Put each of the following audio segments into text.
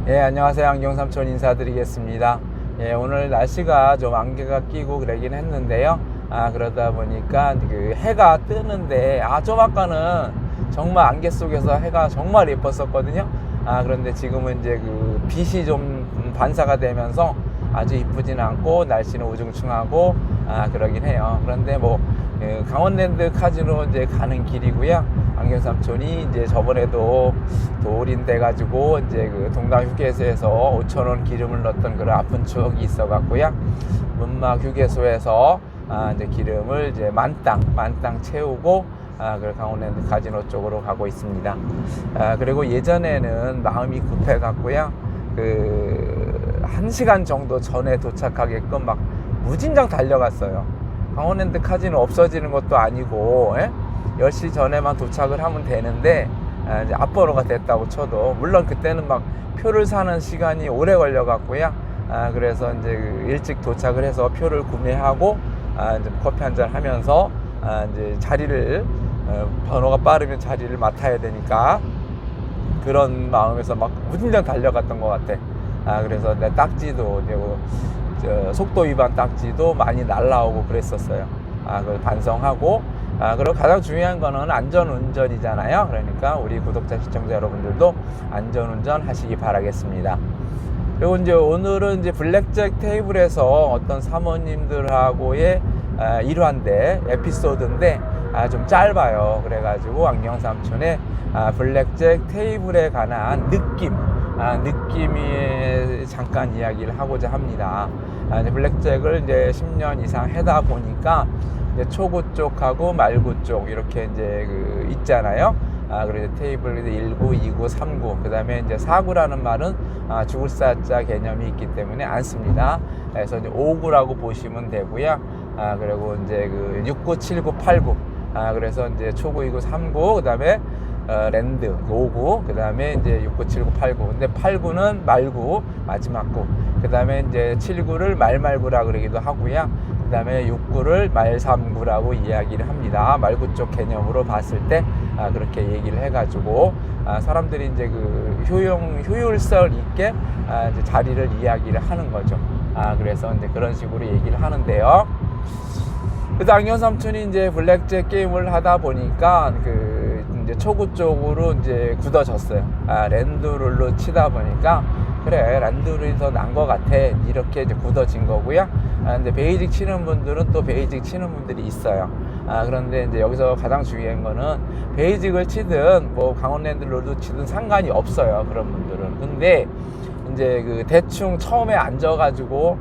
예, 안녕하세요. 안경삼촌 인사드리겠습니다. 예, 오늘 날씨가 좀 안개가 끼고 그러긴 했는데요. 그러다 보니까 그 해가 뜨는데, 좀 아까는 정말 안개 속에서 해가 정말 예뻤었거든요. 그런데 지금은 이제 그 빛이 좀 반사가 되면서 아주 이쁘진 않고 날씨는 우중충하고, 그러긴 해요. 그런데 뭐, 강원랜드 카지노 이제 가는 길이고요. 안경삼촌이 이제 저번에도 돌인 돼가지고 이제 그 동강 휴게소에서 5,000원 기름을 넣었던 그런 아픈 추억이 있어 갖고요. 문막 휴게소에서 이제 기름을 이제 만땅 채우고 그 강원랜드 카지노 쪽으로 가고 있습니다. 그리고 예전에는 마음이 급해 갖고요. 그 1시간 정도 전에 도착하게끔 막 무진장 달려갔어요. 강원랜드 카지노 없어지는 것도 아니고, 10시 전에만 도착을 하면 되는데, 이제 앞번호가 됐다고 쳐도, 물론 그때는 막 표를 사는 시간이 오래 걸려 갖고요. 그래서 이제 일찍 도착을 해서 표를 구매하고, 이제 커피 한잔 하면서, 이제 자리를, 번호가 빠르면 자리를 맡아야 되니까, 그런 마음에서 막 무진장 달려갔던 것 같아. 그래서 내 딱지도, 속도 위반 딱지도 많이 날라오고 그랬었어요. 그걸 반성하고, 그리고 가장 중요한 거는 안전운전이잖아요. 그러니까 우리 구독자, 시청자 여러분들도 안전운전 하시기 바라겠습니다. 그리고 이제 오늘은 이제 블랙잭 테이블에서 어떤 사모님들하고의 일환데, 에피소드인데, 좀 짧아요. 그래가지고 안경삼촌의 블랙잭 테이블에 관한 느낌이 잠깐 이야기를 하고자 합니다. 이제 블랙잭을 이제 10년 이상 해다 보니까 이제 초구 쪽하고 말구 쪽 이렇게 이제 그 있잖아요. 그래서 테이블 1구, 2구, 3구, 그 다음에 이제 4구라는 말은 죽을 사자 개념이 있기 때문에 안 씁니다. 그래서 이제 5구라고 보시면 되고요. 그리고 이제 그 6구, 7구, 8구. 그래서 이제 초구, 2구, 3구, 그 다음에 랜드 5구, 그 다음에 이제 6구, 7구, 8구. 근데 8구는 말구, 마지막 구. 그 다음에 이제 7구를 말말구라 그러기도 하고요. 그 다음에 6구를 말삼구라고 이야기를 합니다. 말구 쪽 개념으로 봤을 때 그렇게 얘기를 해가지고 사람들이 이제 그 효율성 있게 이제 자리를 이야기를 하는 거죠. 그래서 이제 그런 식으로 얘기를 하는데요. 그래서 안경삼촌이 이제 블랙잭 게임을 하다 보니까 그 이제 초구 쪽으로 이제 굳어졌어요. 랜드룰로 치다 보니까 그래, 랜드룰이 더 나은 것 같아, 이렇게 이제 굳어진 거고요. 근데 베이직 치는 분들은 또 베이직 치는 분들이 있어요. 그런데 이제 여기서 가장 중요한 거는 베이직을 치든 뭐 강원랜드 룰도 치든 상관이 없어요, 그런 분들은. 근데 이제 그 대충 처음에 앉아가지고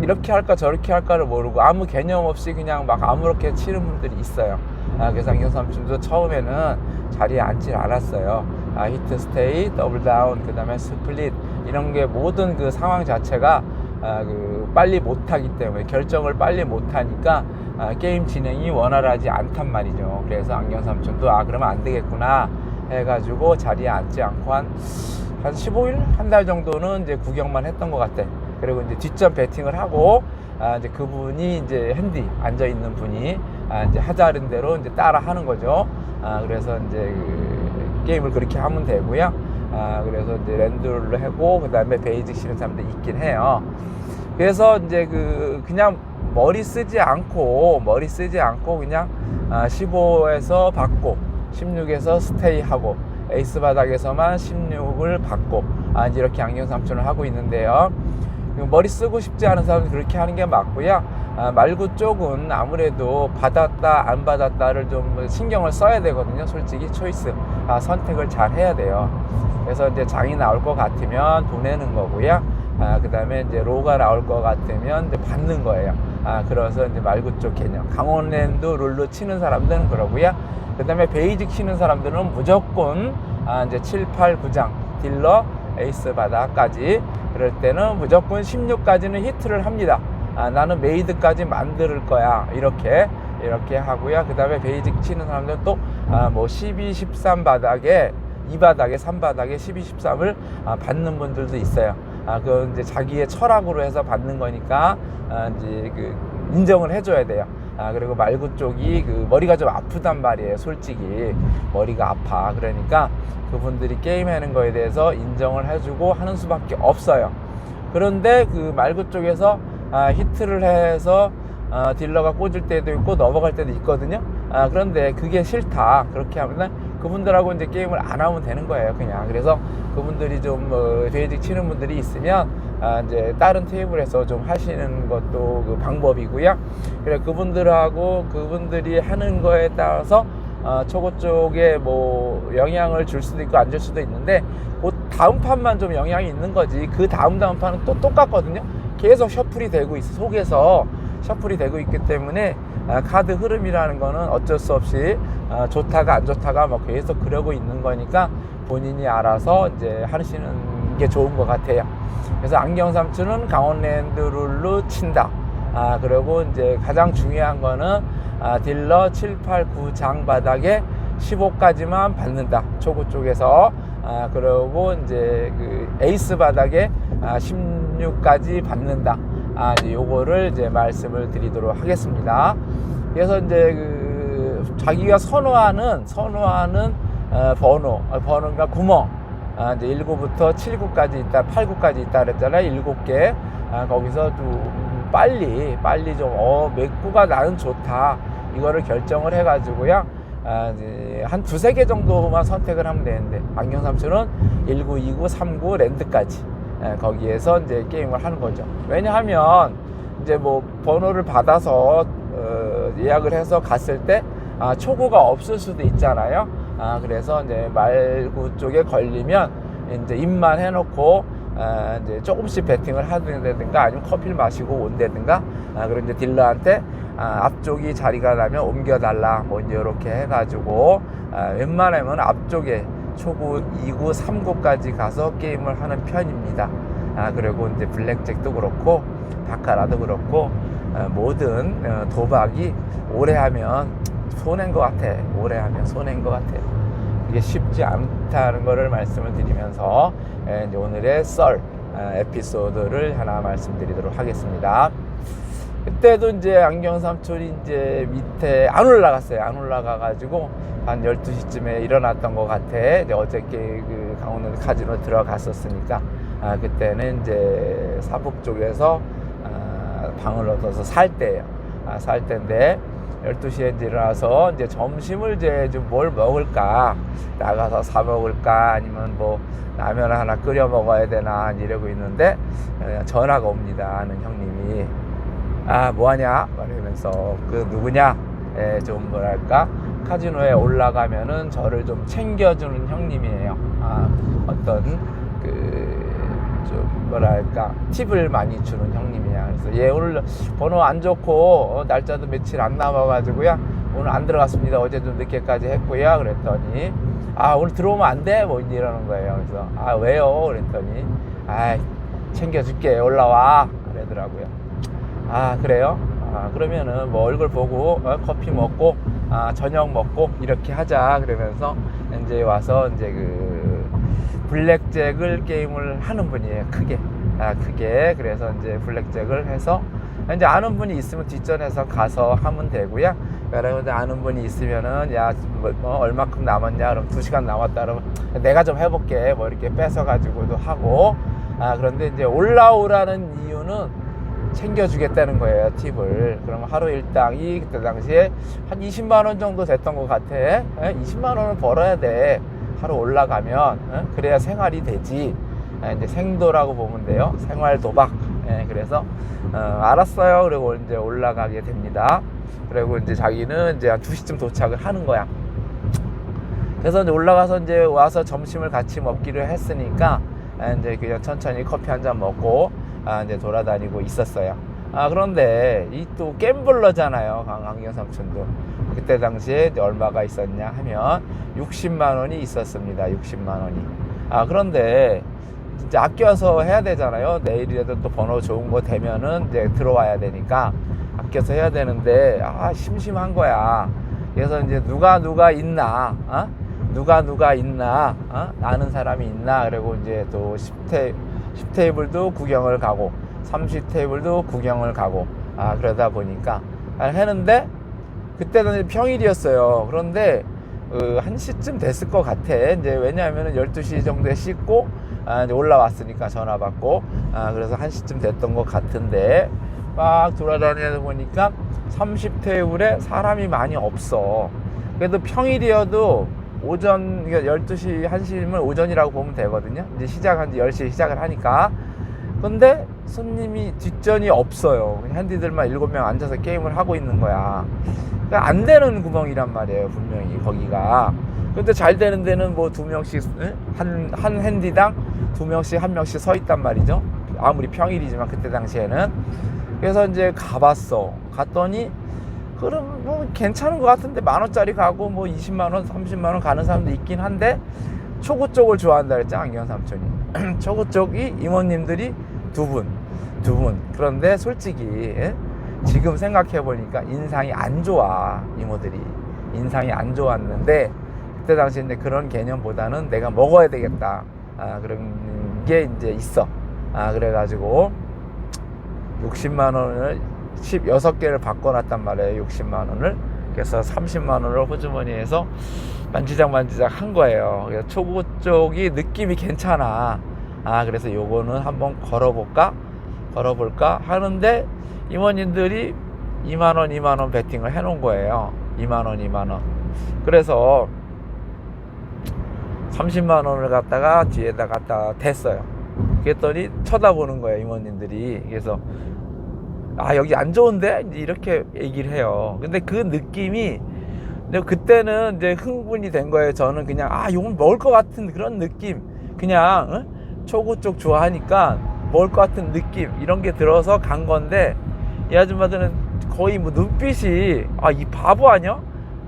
이렇게 할까 저렇게 할까를 모르고 아무 개념 없이 그냥 막 아무렇게 치는 분들이 있어요. 그래서 안경삼촌도 처음에는 자리에 앉질 않았어요. 히트 스테이, 더블 다운, 그 다음에 스플릿, 이런 게 모든 그 상황 자체가 그 빨리 못하기 때문에, 결정을 빨리 못하니까 게임 진행이 원활하지 않단 말이죠. 그래서 안경삼촌도 그러면 안 되겠구나 해가지고 자리에 앉지 않고 한 15일? 한 달 정도는 이제 구경만 했던 것 같아. 그리고 이제 뒷점 배팅을 하고, 이제 그분이 이제 핸디 앉아있는 분이 이제 하자는 대로 이제 따라 하는 거죠. 그래서 이제 그 게임을 그렇게 하면 되고요. 그래서 이제 랜드를 하고, 그 다음에 베이직 치는 사람도 있긴 해요. 그래서 이제 그냥 머리 쓰지 않고 그냥 15에서 받고, 16에서 스테이 하고, 에이스 바닥에서만 16을 받고, 이제 이렇게 안경삼촌을 하고 있는데요. 머리 쓰고 싶지 않은 사람은 그렇게 하는 게 맞고요. 말구 쪽은 아무래도 받았다 안 받았다를 좀 신경을 써야 되거든요. 솔직히 초이스, 선택을 잘 해야 돼요. 그래서 이제 장이 나올 것 같으면 보내는 거고요. 그 다음에 이제 로가 나올 것 같으면 이제 받는 거예요. 그래서 이제 말구 쪽 개념, 강원랜드 룰로 치는 사람들은 그러고요. 그 다음에 베이직 치는 사람들은 무조건 이제 7, 8, 9장 딜러, 에이스 바닥까지, 그럴 때는 무조건 16까지는 히트를 합니다. 나는 메이드까지 만들 거야, 이렇게 하고요. 그 다음에 베이직 치는 사람들은 또 뭐 12, 13 바닥에, 2바닥에, 3바닥에 12, 13을 받는 분들도 있어요. 그건 이제 자기의 철학으로 해서 받는 거니까 이제 그 인정을 해줘야 돼요. 그리고 말구 쪽이 그 머리가 좀 아프단 말이에요. 솔직히 머리가 아파. 그러니까 그분들이 게임하는 거에 대해서 인정을 해주고 하는 수밖에 없어요. 그런데 그 말구 쪽에서 히트를 해서 딜러가 꽂을 때도 있고 넘어갈 때도 있거든요. 그런데 그게 싫다. 그렇게 하면 그분들하고 이제 게임을 안 하면 되는 거예요. 그냥. 그래서 그분들이 좀 베이직 치는 분들이 있으면 이제 다른 테이블에서 좀 하시는 것도 그 방법이고요. 그래 그분들하고 그분들이 하는 거에 따라서 초고 쪽에 뭐 영향을 줄 수도 있고 안 줄 수도 있는데 그 다음 판만 좀 영향이 있는 거지. 그 다음 판은 또 똑같거든요. 계속 셔플이 되고 있어. 속에서 셔플이 되고 있기 때문에 카드 흐름이라는 거는 어쩔 수 없이 좋다가 안 좋다가 뭐 계속 그러고 있는 거니까 본인이 알아서 이제 하시는 게 좋은 것 같아요. 그래서 안경삼촌은 강원랜드 룰로 친다. 그리고 이제 가장 중요한 거는 딜러 7, 8, 9장 바닥에 15까지만 받는다. 초구 쪽에서. 그리고 이제 그 에이스 바닥에 16까지 받는다. 이제 요거를 이제 말씀을 드리도록 하겠습니다. 그래서 이제 그 자기가 선호하는 번호가 구멍. 이제 1구부터 7구까지 있다, 8구까지 있다 그랬잖아요. 7개. 거기서 좀 빨리 좀 몇 구가 나는 좋다. 이거를 결정을 해가지고요. 이제 한 2-3개 정도만 선택을 하면 되는데 안경삼촌은 1구, 2구, 3구, 랜드까지 거기에서 이제 게임을 하는 거죠. 왜냐하면 이제 뭐 번호를 받아서 예약을 해서 갔을 때 초구가 없을 수도 있잖아요. 그래서 이제 말구 쪽에 걸리면 이제 입만 해놓고 이제 조금씩 베팅을 하든가 아니면 커피를 마시고 온다든가 그리고 이제 딜러한테 앞쪽이 자리가 나면 옮겨달라 뭐 이제 이렇게 해가지고 웬만하면 앞쪽에 초구 2구 3구까지 가서 게임을 하는 편입니다. 그리고 이제 블랙잭도 그렇고 바카라도 그렇고 모든 도박이 오래 하면 손해인 것 같아. 오래 하면 손해인 것 같아요. 이게 쉽지 않다는 거를 말씀을 드리면서 이제 오늘의 썰 에피소드를 하나 말씀드리도록 하겠습니다. 그때도 이제 안경삼촌이 이제 밑에 안 올라갔어요. 안 올라가가지고 한 12시쯤에 일어났던 것 같아. 이제 어저께 그 강원도 카지노 들어갔었으니까 그때는 이제 사북 쪽에서 방을 얻어서 살 때예요. 살 때인데 12시에 이제 일어나서 이제 점심을 이제 좀 뭘 먹을까 나가서 사 먹을까 아니면 뭐 라면 하나 끓여 먹어야 되나 이러고 있는데 전화가 옵니다. 아는 형님이 뭐하냐 말하면서 그 누구냐 좀 뭐랄까 카지노에 올라가면은 저를 좀 챙겨주는 형님이에요. 어떤 그 좀 뭐랄까 팁을 많이 주는 형님이야. 그래서 얘 오늘 번호 안 좋고 날짜도 며칠 안 남아가지고요 오늘 안 들어갔습니다. 어제 좀 늦게까지 했고요. 그랬더니 오늘 들어오면 안 돼? 뭐 이러는 거예요. 그래서 왜요? 그랬더니 챙겨줄게 올라와 그러더라고요. 그래요? 그러면은 뭐 얼굴 보고 커피 먹고 저녁 먹고 이렇게 하자 그러면서 이제 와서 이제 그 블랙잭을 게임을 하는 분이에요. 크게 그래서 이제 블랙잭을 해서 이제 아는 분이 있으면 뒷전에서 가서 하면 되고요. 그러면 아는 분이 있으면은 뭐 얼마큼 남았냐 그럼 2시간 남았다 그러면 내가 좀 해볼게 뭐 이렇게 뺏어 가지고도 하고 그런데 이제 올라오라는 이유는 챙겨주겠다는 거예요. 팁을. 그러면 하루 일당이 그때 당시에 한 20만 원 정도 됐던 것 같아. 20만 원을 벌어야 돼. 하루 올라가면 그래야 생활이 되지. 이제 생도라고 보면 돼요. 생활 도박. 그래서 알았어요. 그리고 이제 올라가게 됩니다. 그리고 이제 자기는 이제 한 2시쯤 도착을 하는 거야. 그래서 이제 올라가서 이제 와서 점심을 같이 먹기로 했으니까 이제 그냥 천천히 커피 한 잔 먹고 이제 돌아다니고 있었어요. 그런데 이 또 갬블러잖아요. 안경삼촌도. 그때 당시에 이제 얼마가 있었냐 하면 60만 원이 있었습니다. 60만 원이. 그런데 진짜 아껴서 해야 되잖아요. 내일이라도 또 번호 좋은 거 되면은 이제 들어와야 되니까 아껴서 해야 되는데 심심한 거야. 그래서 이제 누가 있나? 누가 있나? 아는 사람이 있나? 그리고 이제 또 10테이블도 구경을 가고 30테이블도 구경을 가고 그러다 보니까 했는데 그때는 평일이었어요. 그런데 1시쯤 됐을 것 같아. 이제 왜냐하면 12시 정도에 씻고 이제 올라왔으니까 전화 받고 그래서 1시쯤 됐던 것 같은데 막 돌아다니다 보니까 30테이블에 사람이 많이 없어. 그래도 평일이어도 오전, 그러니까 12시, 1시면 오전이라고 보면 되거든요. 이제 시작한 지 10시에 시작을 하니까. 근데 손님이 뒷전이 없어요. 핸디들만 7명 앉아서 게임을 하고 있는 거야. 그러니까 안 되는 구멍이란 말이에요, 분명히 거기가. 근데 잘 되는 데는 뭐 2명씩, 한 핸디당 2명씩, 1명씩 서 있단 말이죠. 아무리 평일이지만 그때 당시에는. 그래서 이제 가봤어. 갔더니 그럼 뭐 괜찮은 것 같은데 10,000원짜리 가고 뭐 20만원, 30만원 가는 사람도 있긴 한데 초구 쪽을 좋아한다 그랬죠, 안경 삼촌이. 초구 쪽이 이모님들이 두 분. 그런데 솔직히 지금 생각해 보니까 인상이 안 좋아. 이모들이 인상이 안 좋았는데 그때 당시에 이제 그런 개념보다는 내가 먹어야 되겠다, 그런 게 이제 있어. 그래가지고 60만 원을 16개를 바꿔놨단 말이에요. 60만 원을. 그래서 30만 원을 호주머니에서 만지작 한 거예요. 그래서 초구 쪽이 느낌이 괜찮아. 그래서 요거는 한번 걸어볼까 하는데 이모님들이 2만 원 베팅을 해놓은 거예요. 2만 원. 그래서 30만 원을 갖다가 뒤에다 갖다 댔어요. 그랬더니 쳐다보는 거예요, 이모님들이. 그래서 여기 안 좋은데? 이렇게 얘기를 해요. 근데 그 느낌이, 그때는 이제 흥분이 된 거예요. 저는 그냥, 이건 먹을 것 같은 그런 느낌. 그냥, 초구 쪽 좋아하니까 먹을 것 같은 느낌. 이런 게 들어서 간 건데, 이 아줌마들은 거의 뭐 눈빛이, 이 바보 아니야?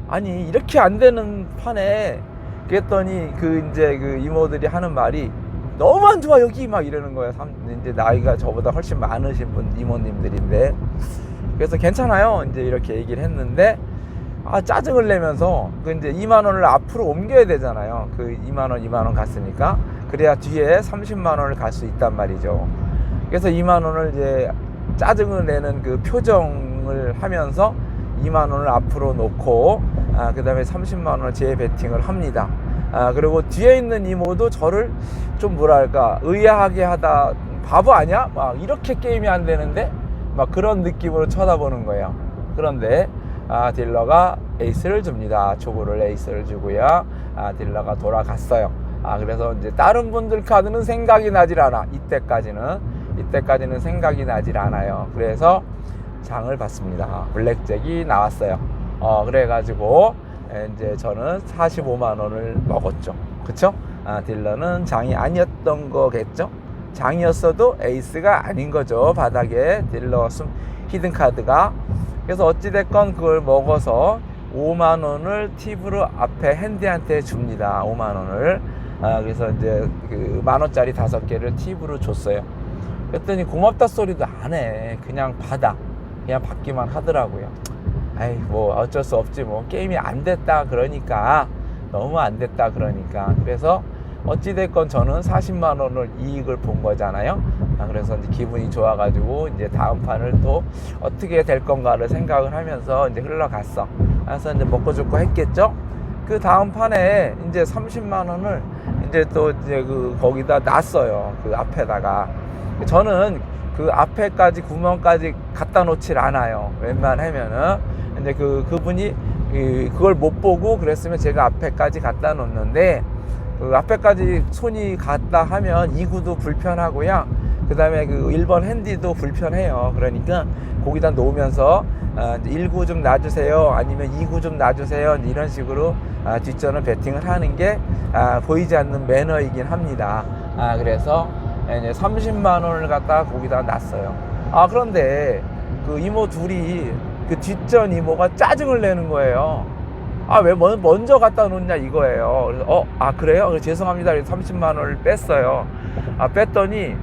아니, 이렇게 안 되는 판에. 그랬더니 이제 그 이모들이 하는 말이, 너무 안 좋아 여기, 막 이러는 거예요. 이제 나이가 저보다 훨씬 많으신 분 이모님들인데. 그래서 괜찮아요 이제 이렇게 얘기를 했는데 짜증을 내면서 이제 2만 원을 앞으로 옮겨야 되잖아요. 2만 원 갔으니까 그래야 뒤에 30만 원을 갈 수 있단 말이죠. 그래서 2만 원을 이제 짜증을 내는 그 표정을 하면서 2만 원을 앞으로 놓고 그 다음에 30만 원을 재배팅을 합니다. 그리고 뒤에 있는 이모도 저를 좀 뭐랄까 의아하게 하다, 바보 아니야? 막 이렇게 게임이 안 되는데 막 그런 느낌으로 쳐다보는 거예요. 그런데 딜러가 에이스를 줍니다. 초구를 에이스를 주고요. 딜러가 돌아갔어요. 그래서 이제 다른 분들 카드는 생각이 나질 않아. 이때까지는 생각이 나질 않아요. 그래서 장을 봤습니다. 블랙잭이 나왔어요. 그래가지고 이제 저는 45만 원을 먹었죠. 그쵸? 딜러는 장이 아니었던 거겠죠? 장이었어도 에이스가 아닌 거죠. 바닥에 딜러 히든 카드가. 그래서 어찌됐건 그걸 먹어서 5만 원을 팁으로 앞에 핸디한테 줍니다. 5만 원을. 그래서 이제 그 10,000원짜리 5개를 팁으로 줬어요. 그랬더니 고맙다 소리도 안 해. 그냥 받기만 하더라고요. 뭐 어쩔 수 없지 뭐. 게임이 안 됐다 그러니까, 너무 안 됐다 그러니까. 그래서 어찌됐건 저는 40만 원을 이익을 본 거잖아요. 그래서 이제 기분이 좋아가지고 이제 다음 판을 또 어떻게 될 건가를 생각을 하면서 이제 흘러갔어. 그래서 이제 먹고 죽고 했겠죠. 그 다음 판에 이제 30만 원을 이제 또 이제 거기다 놨어요. 그 앞에다가. 저는 그 앞에까지 구멍까지 갖다 놓질 않아요. 웬만하면은. 이제 그분이 그걸 못 보고 그랬으면 제가 앞에까지 갖다 놓는데, 그 앞에까지 손이 갔다 하면 2구도 불편하고요. 그 다음에 1번 핸디도 불편해요. 그러니까 거기다 놓으면서 1구 좀 놔주세요, 아니면 2구 좀 놔주세요, 이런 식으로 뒷전을 배팅을 하는 게 보이지 않는 매너이긴 합니다. 그래서 이제 30만 원을 갖다가 거기다 놨어요. 그런데 그 이모 둘이, 그 뒷전 이모가 짜증을 내는 거예요. 왜 먼저 갖다 놓냐 이거예요. 그래서 그래요? 그래서 죄송합니다. 그래서 30만 원을 뺐어요. 뺐더니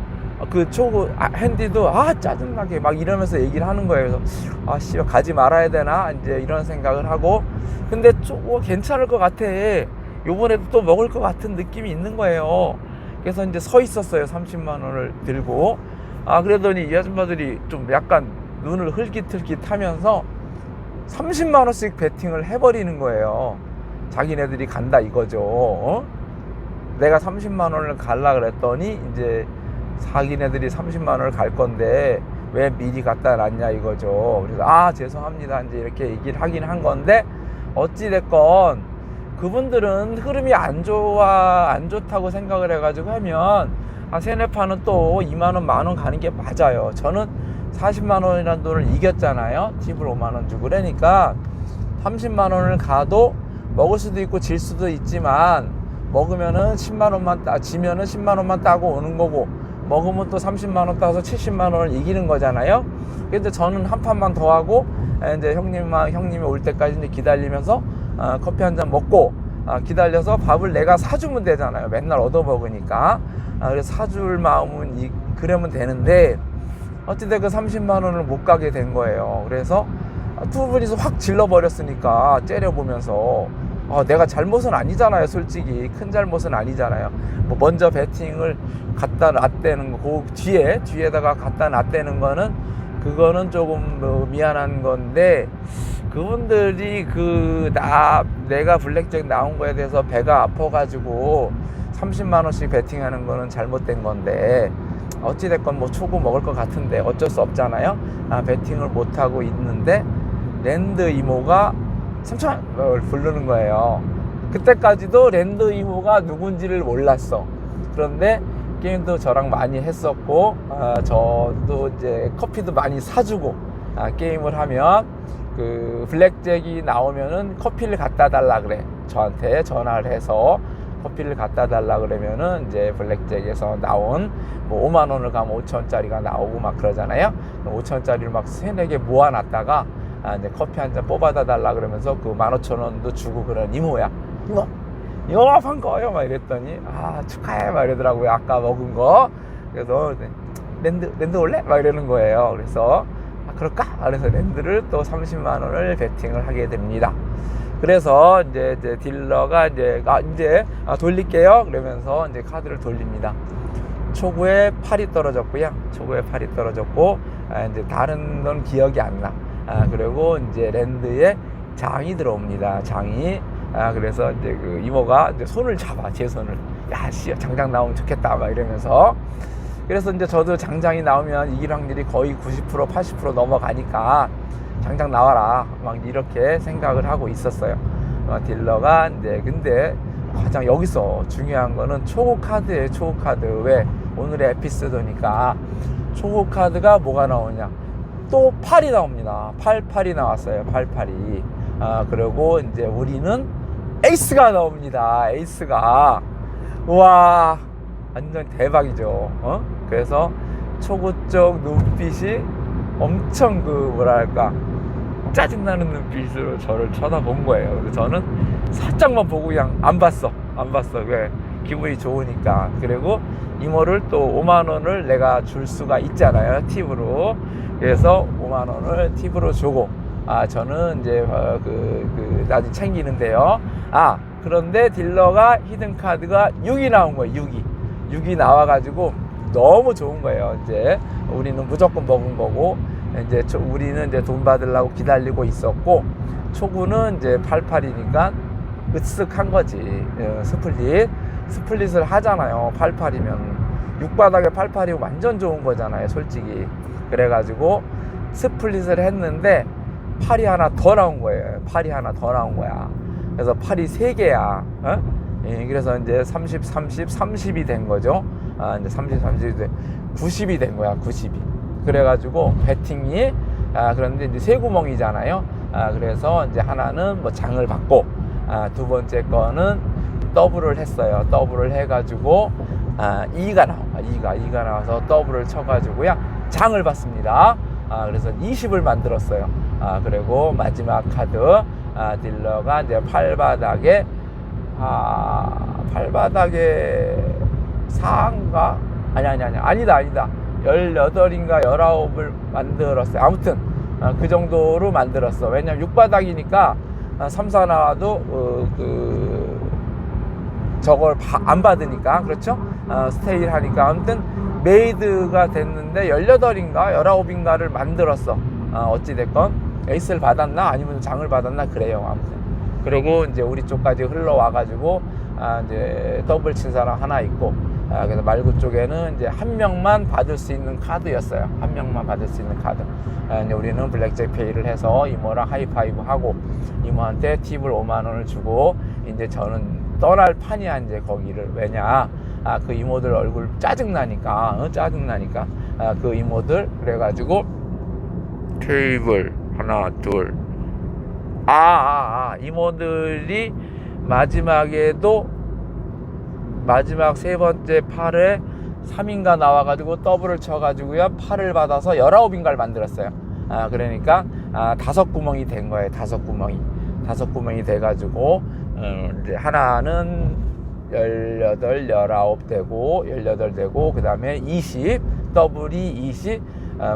그 초구 핸디도 짜증나게 막 이러면서 얘기를 하는 거예요. 그래서 가지 말아야 되나 이제 이런 생각을 하고, 근데 괜찮을 것 같아. 요번에도 또 먹을 것 같은 느낌이 있는 거예요. 그래서 이제 서 있었어요. 30만 원을 들고. 그러더니 이 아줌마들이 좀 약간 눈을 흘깃흘깃 하면서 30만 원씩 베팅을 해버리는 거예요. 자기네들이 간다 이거죠. 내가 30만 원을 갈라 그랬더니 이제 자기네들이 30만 원을 갈 건데 왜 미리 갖다 놨냐 이거죠. 그래서 죄송합니다 이제 이렇게 얘기를 하긴 한 건데, 어찌됐건 그분들은 흐름이 안 좋다고 생각을 해가지고 하면 세네 판은 또 2만 원, 만 원 가는 게 맞아요. 저는 40만 원이라는 돈을 이겼잖아요. 팁을 5만 원 주고. 그러니까 30만 원을 가도 먹을 수도 있고 질 수도 있지만, 먹으면은 10만 원만 지면은 10만 원만 따고 오는 거고, 먹으면 또 30만 원 따서 70만 원을 이기는 거잖아요. 근데 저는 한 판만 더 하고 이제 형님이 올 때까지 이제 기다리면서 커피 한 잔 먹고 기다려서 밥을 내가 사주면 되잖아요. 맨날 얻어 먹으니까. 그래서 사줄 마음은 그러면 되는데, 어찌됐든 30만 원을 못 가게 된 거예요. 그래서 두 분이서 확 질러버렸으니까 째려보면서 내가 잘못은 아니잖아요. 솔직히 큰 잘못은 아니잖아요. 뭐 먼저 배팅을 갖다 놨다는 거, 그 뒤에다가 갖다 놨다는 거는 그거는 조금 미안한 건데, 그분들이 내가 블랙잭 나온 거에 대해서 배가 아파가지고 30만 원씩 베팅하는 거는 잘못된 건데, 어찌됐건 뭐 초구 먹을 것 같은데 어쩔 수 없잖아요. 베팅을 못하고 있는데 랜드 이모가 3,000원 부르는 거예요. 그때까지도 랜드 이모가 누군지를 몰랐어. 그런데 게임도 저랑 많이 했었고, 저도 이제 커피도 많이 사주고, 게임을 하면 그 블랙잭이 나오면은 커피를 갖다 달라 그래. 저한테 전화를 해서 커피를 갖다 달라 그러면은 이제 블랙잭에서 나온 뭐 5만 원을 가면 5천원짜리가 나오고 막 그러잖아요. 5천원짜리를 막 3-4개 모아놨다가 이제 커피 한 잔 뽑아다 달라 그러면서 그 15,000원도 주고 그런 이모야. 이모 판 거요? 막 이랬더니 축하해 막 이러더라고요. 아까 먹은 거. 그래서 랜드 올래? 막 이러는 거예요. 그래서 그럴까? 그래서 랜드를 또 30만 원을 베팅을 하게 됩니다. 그래서 이제 딜러가 이제 돌릴게요. 그러면서 이제 카드를 돌립니다. 초구에 8이 떨어졌고요. 초구에 8이 떨어졌고, 이제 다른 건 기억이 안 나. 그리고 이제 랜드에 장이 들어옵니다. 장이. 그래서 이제 그 이모가 이제 손을 잡아, 제 손을. 장장 나오면 좋겠다. 막 이러면서. 그래서 이제 저도 장장이 나오면 이길 확률이 거의 90%, 80% 넘어가니까 장장 나와라. 막 이렇게 생각을 하고 있었어요. 딜러가 이제, 근데 가장 여기서 중요한 거는 초고 카드예요. 초고 카드. 왜? 오늘의 에피소드니까. 초고 카드가 뭐가 나오냐? 또 8이 나옵니다. 88이 나왔어요. 88이. 그리고 이제 우리는 에이스가 나옵니다. 에이스가. 우와, 완전 대박이죠. 그래서 초구 쪽 눈빛이 엄청 뭐랄까, 짜증나는 눈빛으로 저를 쳐다본 거예요. 그래서 저는 살짝만 보고 그냥 안 봤어. 왜? 기분이 좋으니까. 그리고 이모를 또 5만 원을 내가 줄 수가 있잖아요. 팁으로. 그래서 5만 원을 팁으로 주고, 저는 이제 나중에 챙기는데요. 그런데 딜러가 히든 카드가 6이 나온 거예요. 6이 나와가지고 너무 좋은 거예요. 이제 우리는 무조건 먹은 거고, 이제 우리는 이제 돈 받으려고 기다리고 있었고, 초구는 이제 88이니까 으쓱한 거지. 스플릿을 하잖아요. 88이면 6바닥에 88이면 완전 좋은 거잖아요, 솔직히. 그래가지고 스플릿을 했는데 8이 하나 더 나온 거예요. 8이 하나 더 나온 거야. 그래서 8이 3개야. 그래서 이제 30, 30, 30이 된 거죠. 이제 30, 30이 90이 된 거야. 90이. 그래가지고 배팅이 그런데 이제 세 구멍이잖아요. 그래서 이제 하나는 뭐 장을 받고, 두 번째 거는 더블을 했어요. 더블을 해가지고 2가 나와. 2가 나와서 더블을 쳐가지고요, 장을 받습니다. 그래서 20을 만들었어요. 그리고 마지막 카드, 딜러가 이제 8바닥에 4인가? 아니다. 18인가 19을 만들었어요. 아무튼 그 정도로 만들었어. 왜냐면 6바닥이니까 3, 4 나와도 저걸 안 받으니까. 그렇죠? 스테이를 하니까. 아무튼 메이드가 됐는데 18인가 19인가를 만들었어. 어찌됐건 에이스를 받았나 아니면 장을 받았나 그래요. 아무튼 그리고 이제 우리 쪽까지 흘러와가지고 이제 더블 친 사람 하나 있고, 그래서 말구 쪽에는 이제 한 명만 받을 수 있는 카드였어요. 한 명만 받을 수 있는 카드. 이제 우리는 블랙잭 페이를 해서 이모랑 하이파이브 하고 이모한테 팁을 5만 원을 주고 이제 저는 떠날 판이야 이제 거기를. 왜냐? 그 이모들 얼굴 짜증나니까, 짜증나니까. 그 이모들 그래가지고 테이블 하나 둘 이모들이 마지막에도 마지막 세 번째 팔에 3인가 나와가지고 더블을 쳐가지고요 8을 받아서 19인가를 만들었어요. 그러니까 5구멍이 된 거예요. 5구멍이 돼가지고 이제 하나는 18, 19 되고 18 되고 그 다음에 20 더블이 20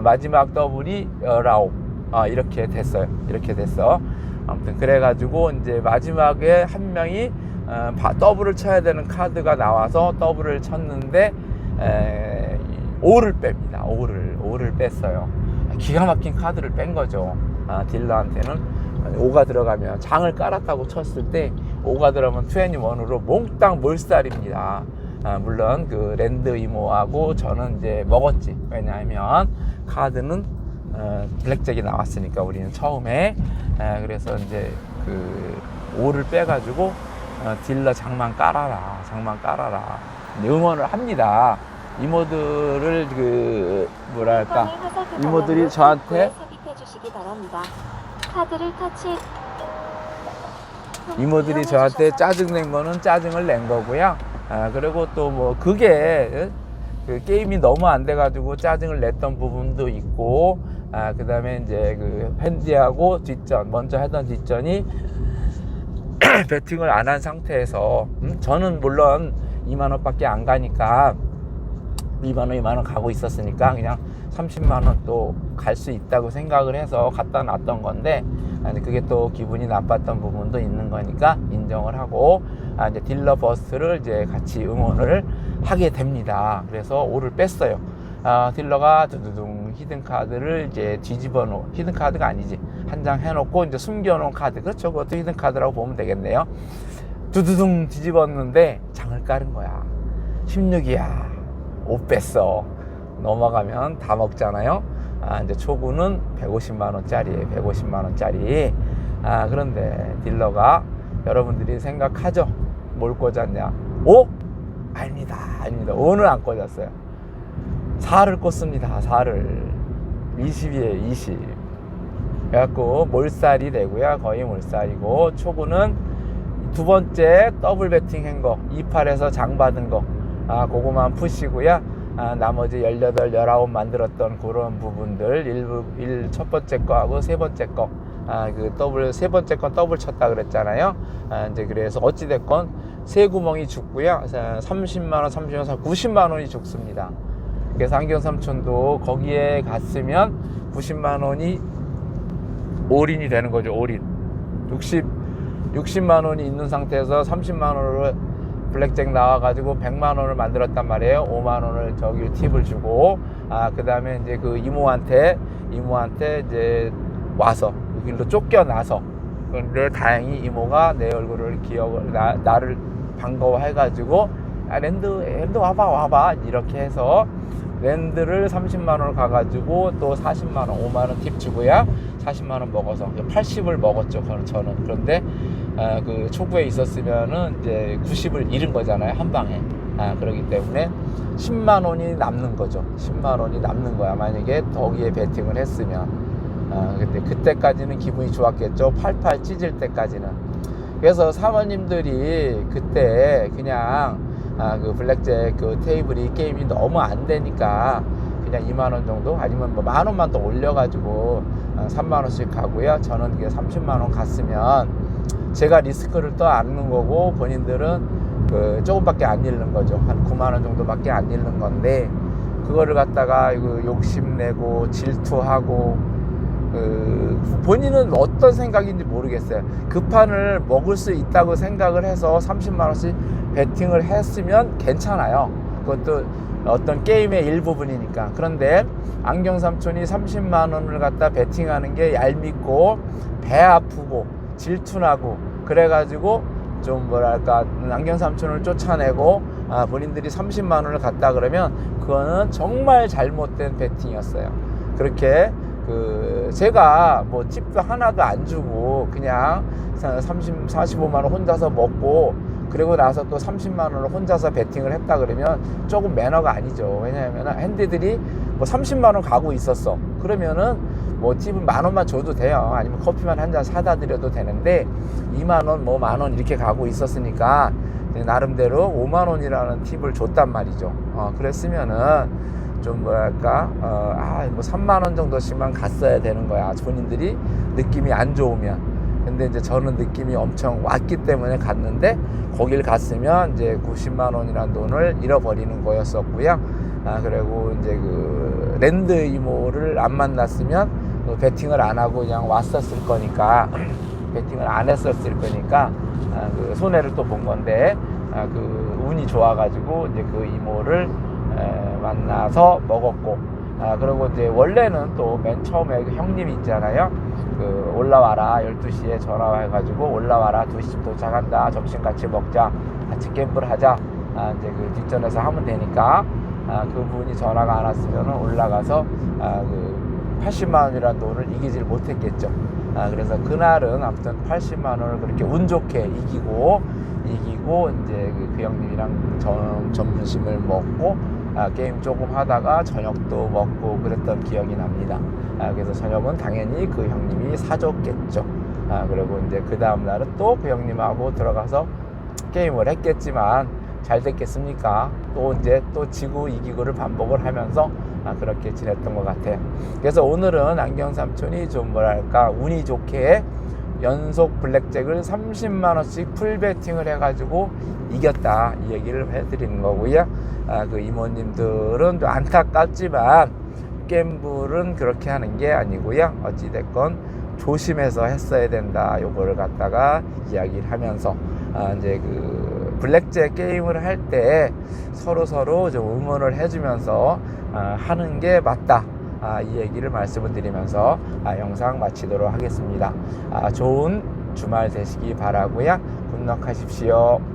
마지막 더블이 19 이렇게 됐어요. 이렇게 됐어. 아무튼 그래가지고 이제 마지막에 한 명이 더블을 쳐야 되는 카드가 나와서 더블을 쳤는데 5를 뺍니다. 5를 뺐어요. 기가 막힌 카드를 뺀 거죠. 딜러한테는 5가 들어가면 장을 깔았다고 쳤을 때 5가 들어가면 21으로 몽땅 몰살입니다. 물론 그 랜드 이모하고 저는 이제 먹었지. 왜냐하면 카드는 블랙잭이 나왔으니까 우리는 처음에. 그래서 이제 그 5를 빼가지고 딜러 장만 깔아라 응원을 합니다. 이모들을 그 뭐랄까 이모들이 저한테 이모들이 저한테 짜증낸 거는 짜증을 낸 거고요. 그리고 또 뭐 그게 그 게임이 너무 안 돼가지고 짜증을 냈던 부분도 있고, 그 다음에 이제 그 팬디하고 뒷전 먼저 하던 뒷전이 배팅을 안 한 상태에서 저는 물론 2만원 밖에 안 가니까 2만원 가고 있었으니까 그냥 30만원 또 갈 수 있다고 생각을 해서 갖다 놨던 건데, 그게 또 기분이 나빴던 부분도 있는 거니까 인정을 하고 이제 딜러 버스를 이제 같이 응원을 하게 됩니다. 그래서 5를 뺐어요. 딜러가 두두둥 히든카드를 이제 뒤집어 놓은, 히든카드가 아니지, 한 장 해놓고 이제 숨겨놓은 카드, 그렇죠, 그것도 히든카드라고 보면 되겠네요. 두두둥 뒤집었는데 장을 깔은 거야. 16이야 5 뺐어. 넘어가면 다 먹잖아요. 이제 초구는 150만원짜리에 150만원짜리. 그런데 딜러가 여러분들이 생각하죠, 뭘 꽂았냐? 5? 아닙니다. 5는 안 꽂았어요. 4를 꽂습니다. 4를 20이에요. 20. 그래갖고 몰살이 되고요. 거의 몰살이고, 초구는 두 번째 더블 배팅 한 거 28에서 장 받은 거 그거만 푸시고요. 나머지 18, 19 만들었던 그런 부분들 첫 번째 거하고 세 번째 거 그 더블 세 번째 건 더블 쳤다 그랬잖아요. 이제 그래서 어찌 됐건 세 구멍이 죽고요. 30만 원, 90만 원이 죽습니다. 그래서 안경 삼촌도 거기에 갔으면 90만 원이 올인이 되는 거죠. 올인. 60만 원이 있는 상태에서 30만 원으로 블랙잭 나와가지고 100만 원을 만들었단 말이에요. 5만 원을 저기 팁을 주고, 그 다음에 이제 그 이모한테 이제 와서 길로 쫓겨나서, 그런데 다행히 이모가 내 얼굴을 나를 반가워해가지고 랜드 와봐 이렇게 해서 랜드를 30만 원을 가가지고 또 40만 원, 5만 원 팁 주고야 40만 원 먹어서 80을 먹었죠. 저는. 그런데 그 초구에 있었으면은 이제 90을 잃은 거잖아요, 한 방에. 그렇기 때문에 10만 원이 남는 거죠. 10만 원이 남는 거야, 만약에 거기에 베팅을 했으면. 근데 그때까지는 기분이 좋았겠죠. 팔팔 찢을 때까지는. 그래서 사모님들이 그때 그냥 그 블랙잭 그 테이블이 게임이 너무 안 되니까 그냥 2만 원 정도, 아니면 뭐 만 원만 더 올려가지고 3만 원씩 가고요. 저는 이게 30만 원 갔으면 제가 리스크를 또 안는 거고, 본인들은 그 조금밖에 안 잃는 거죠. 한 9만 원 정도밖에 안 잃는 건데, 그거를 갖다가 이거 욕심내고 질투하고, 본인은 어떤 생각인지 모르겠어요. 그 판을 먹을 수 있다고 생각을 해서 30만 원씩 베팅을 했으면 괜찮아요. 그것도 어떤 게임의 일부분이니까. 그런데 안경 삼촌이 30만 원을 갖다 베팅하는 게 얄밉고 배 아프고 질투나고 그래가지고 좀 뭐랄까 안경 삼촌을 쫓아내고 본인들이 30만 원을 갖다 그러면 그거는 정말 잘못된 베팅이었어요. 그렇게 제가 뭐 팁도 하나도 안 주고 그냥 45만 원 혼자서 먹고 그리고 나서 또 30만 원을 혼자서 베팅을 했다 그러면 조금 매너가 아니죠. 왜냐하면 핸디들이 뭐 30만 원 가고 있었어. 그러면은 뭐 팁은 만 원만 줘도 돼요. 아니면 커피만 한 잔 사다 드려도 되는데 2만 원, 뭐 만 원 이렇게 가고 있었으니까 나름대로 5만 원이라는 팁을 줬단 말이죠. 그랬으면은 좀 뭐랄까 뭐 3만 원 정도씩만 갔어야 되는 거야. 본인들이 느낌이 안 좋으면. 근데 이제 저는 느낌이 엄청 왔기 때문에 갔는데 거길 갔으면 이제 90만 원이라는 돈을 잃어버리는 거였었고요. 그리고 이제 그 랜드 이모를 안 만났으면 베팅을 안 하고 그냥 왔었을 거니까 베팅을 안 했었을 거니까 그 손해를 또 본 건데 그 운이 좋아가지고 이제 그 이모를 만나서 먹었고 그리고 이제 원래는 또 맨 처음에 그 형님이 있잖아요. 그 올라와라 12시에 전화해가지고 올라와라 2시쯤 도착한다. 점심 같이 먹자. 같이 캠프를 하자. 이제 그 뒷전에서 하면 되니까 그분이 전화가 안 왔으면 올라가서 그 80만 원이라는 돈을 이기질 못했겠죠. 그래서 그날은 아무튼 80만 원을 그렇게 운 좋게 이기고 이제 그 형님이랑 점심을 먹고 게임 조금 하다가 저녁도 먹고 그랬던 기억이 납니다. 그래서 저녁은 당연히 그 형님이 사줬겠죠. 그리고 이제 그 다음날은 또 그 형님하고 들어가서 게임을 했겠지만 잘 됐겠습니까? 또 이제 또 지고 이기고를 반복을 하면서 그렇게 지냈던 것 같아요. 그래서 오늘은 안경 삼촌이 좀 뭐랄까 운이 좋게 연속 블랙잭을 30만 원씩 풀 베팅을 해가지고 이겼다 이 얘기를 해드리는 거고요. 그 이모님들은 좀 안타깝지만 갬블은 그렇게 하는 게 아니고요. 어찌됐건 조심해서 했어야 된다. 요거를 갖다가 이야기를 하면서 이제 그 블랙잭 게임을 할 때 서로 좀 응원을 해주면서 하는 게 맞다. 이 얘기를 말씀을 드리면서 영상 마치도록 하겠습니다. 좋은 주말 되시기 바라고요. 굿럭 하십시오.